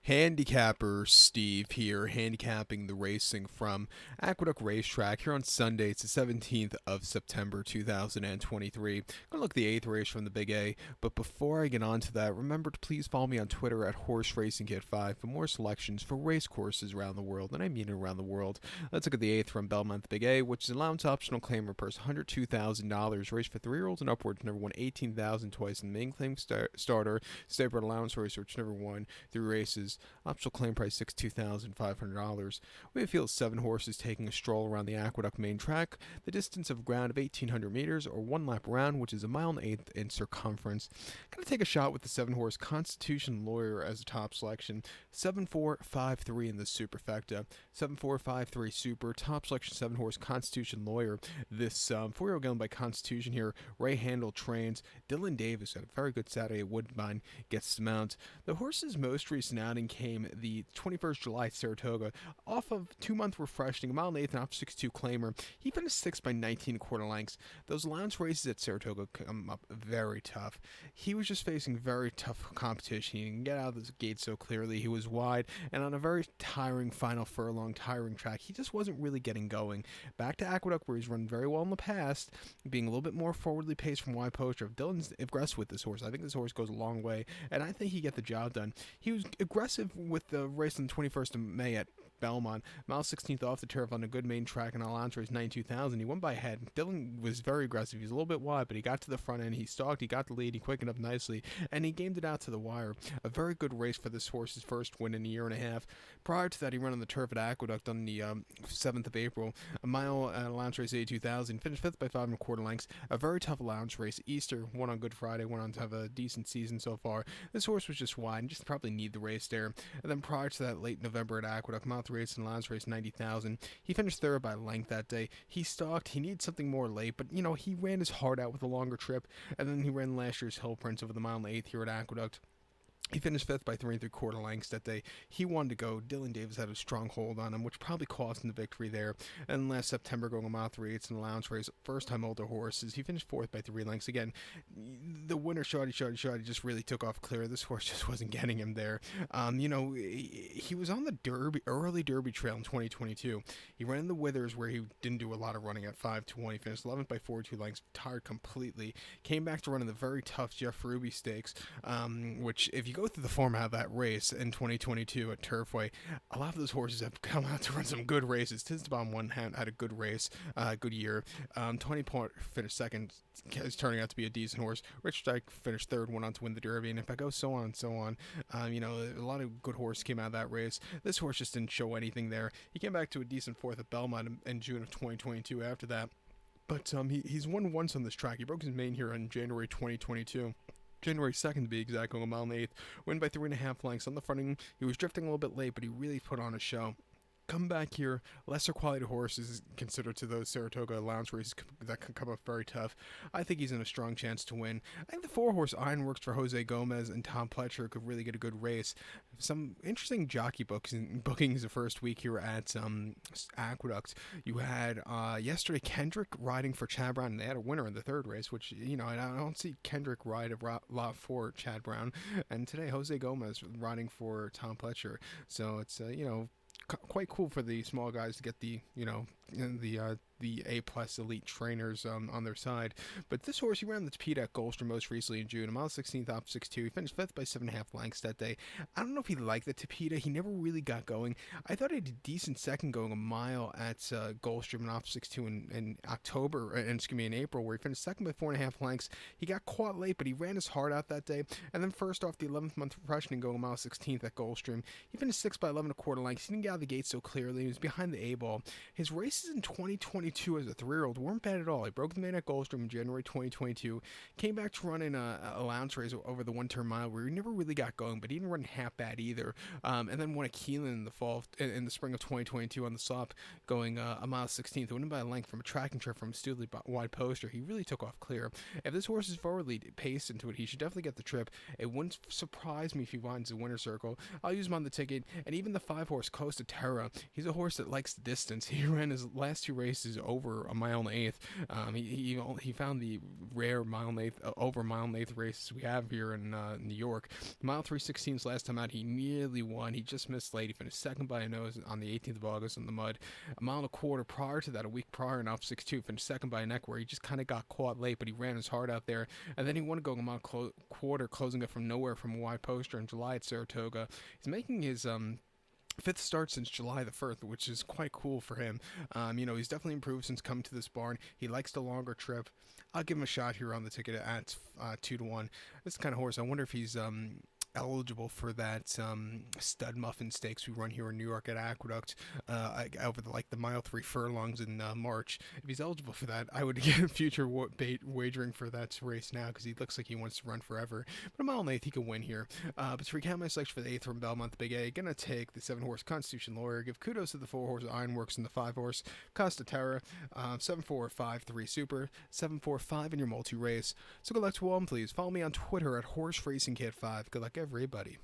Handicapper Steve here, handicapping the racing from Aqueduct Racetrack here on Sunday. It's the 17th of September 2023. Gonna look at the 8th race from the Big A, but before I get on to that, remember to please follow me on Twitter at HorseRacingKid5 for more selections for race courses around the world, and I mean around the world. Let's look at the 8th from Belmont Big A, which is an allowance optional claimer purse $102,000, race for 3-year-olds and upwards, never won $18,000 twice, and the main claim starter, stateable allowance race, which never won 3 races. Optional claim price $62,500. We have a field of 7 horses taking a stroll around the Aqueduct main track, the distance of ground of 1,800 meters, or 1 lap around, which is a mile and 1/8 in circumference. Gonna take a shot with the 7-horse Constitution Lawyer as a top selection. 7-4-5-3 in the superfecta. 7-4-5-3 super, top selection 7-horse Constitution Lawyer. This 4-year-old gelding by Constitution here, Ray Handel trains. Dylan Davis had a very good Saturday at Woodbine, gets the mount. The horse's most recent outing came the 21st July at Saratoga, off of 2-month refreshing, a mile and 1/8 and off 6-2 claimer. He finished 6th by 19 quarter lengths. Those allowance races at Saratoga come up very tough. He was just facing very tough competition. He didn't get out of the gate so clearly. He was wide, and on a very tiring final furlong, tiring track, he just wasn't really getting going. Back to Aqueduct, where he's run very well in the past, being a little bit more forwardly paced from wide poster. If Dylan's aggressive with this horse, I think this horse goes a long way, and I think he get the job done. He was aggressive with the race on the 21st of May at Belmont. Mile 16th off the turf on a good main track, and allowance race 92,000. He won by a head. Dylan was very aggressive. He was a little bit wide, but he got to the front end. He stalked. He got the lead. He quickened up nicely, and he gamed it out to the wire. A very good race for this horse's first win in a year and a half. Prior to that, he ran on the turf at Aqueduct on the 7th of April. A mile allowance race 82,000. Finished 5th by 5 1/4 lengths. A very tough allowance race. Easter, won on Good Friday. Went on to have a decent season so far. This horse was just wide and just probably need the race there. And then prior to that, late November at Aqueduct, mile 3 race and allowance race 90,000. He finished 3rd by length that day. He stalked. He needed something more late, but he ran his heart out with a longer trip, and then he ran last year's Hill Prince over the mile and 1/8 here at Aqueduct. He finished 5th by 3 3/4 lengths that day. He wanted to go. Dylan Davis had a strong hold on him, which probably cost him the victory there. And last September, going a mile 3 8 an allowance race, first time older horses. He finished 4th by 3 lengths. Again, the winner, Shoddy, just really took off clear. This horse just wasn't getting him there. He was on the early Derby trail in 2022. He ran the Withers, where he didn't do a lot of running at 5-1. He finished 11th by 4 2 lengths, tired completely. Came back to running the very tough Jeff Ruby Stakes, which, if you go through the format of that race in 2022 at Turfway, a lot of those horses have come out to run some good races. Tisdebon one had a good race, good year. 20 Point finished 2nd, is turning out to be a decent horse. Rich Dyke finished 3rd, went on to win the Derby, and if I go so on and so on, a lot of good horses came out of that race. This horse just didn't show anything there. He came back to a decent 4th at Belmont in June of 2022 after that. But he's won once on this track. He broke his mane here in January 2022. January 2nd to be exact, going a mile and 1/8. Win by 3.5 lengths. On the fronting, he was drifting a little bit late, but he really put on a show. Come back here, lesser quality horses considered to those Saratoga allowance races that can come up very tough. I think he's in a strong chance to win. I think the 4-horse Ironworks for Jose Gomez and Tom Pletcher could really get a good race. Some interesting jockey bookings the first week here at Aqueduct. You had yesterday Kendrick riding for Chad Brown, and they had a winner in the 3rd race, which I don't see Kendrick ride a lot for Chad Brown. And today Jose Gomez riding for Tom Pletcher. So it's quite cool for the small guys to get the A+ elite trainers on their side. But this horse, he ran the Tapeta at Goldstrom most recently in June. A mile 16th off 6-2. He finished 5th by 7.5 lengths that day. I don't know if he liked the Tapeta. He never really got going. I thought he did a decent second going a mile at Goldstrom and off 6-2 in April, where he finished 2nd by 4.5 lengths. He got caught late, but he ran his heart out that day. And then first off the 11th month freshman going a mile 16th at Goldstrom. He finished 6th by 11 1/4 lengths. He didn't get out of the gate so clearly. He was behind the A-ball. His races in 2022 as a 3-year-old weren't bad at all. He broke the main at Goldstrom in January 2022, came back to run in a allowance race over the 1-turn mile, where he never really got going, but he didn't run half bad either. And then won a Keelan in the spring of 2022 on the slop, going a mile 16th, winning by a length from a tracking trip from a Studley wide poster. He really took off clear. If this horse is forwardly paced into it, he should definitely get the trip. It wouldn't surprise me if he winds the winner's circle. I'll use him on the ticket, and even the 5-horse Costa Terra. He's a horse that likes the distance. He ran his last 2 races over a mile and an eighth. He found the rare mile and eighth over mile and eighth races we have here in New York. Mile 316's last time out, he nearly won. He just missed late. He finished second by a nose on the 18th of August in the mud. A mile and a quarter prior to that, a week prior in off 6-2, finished second by a neck where he just kind of got caught late, but he ran his heart out there. And then he won a mile quarter, closing it from nowhere from a wide poster in July at Saratoga. He's making his fifth start since July the 1st, which is quite cool for him. He's definitely improved since coming to this barn. He likes the longer trip. I'll give him a shot here on the ticket at 2-1. This kind of horse, I wonder if he's eligible for that stud muffin stakes we run here in New York at Aqueduct over the mile 3 furlongs in March. If he's eligible for that, I would get future wagering for that race now, because he looks like he wants to run forever. But a mile and eighth, he could win here. But to recount my selection for the 8th from Belmont, the Big A, gonna take the 7-horse Constitution Lawyer, give kudos to the 4-horse Ironworks and the 5-horse Costa Terra, 7-4-5-3 Super, 7-4-5 in your multi-race. So good luck to all, please. Follow me on Twitter at HorseRacingKid5. Good luck, everybody.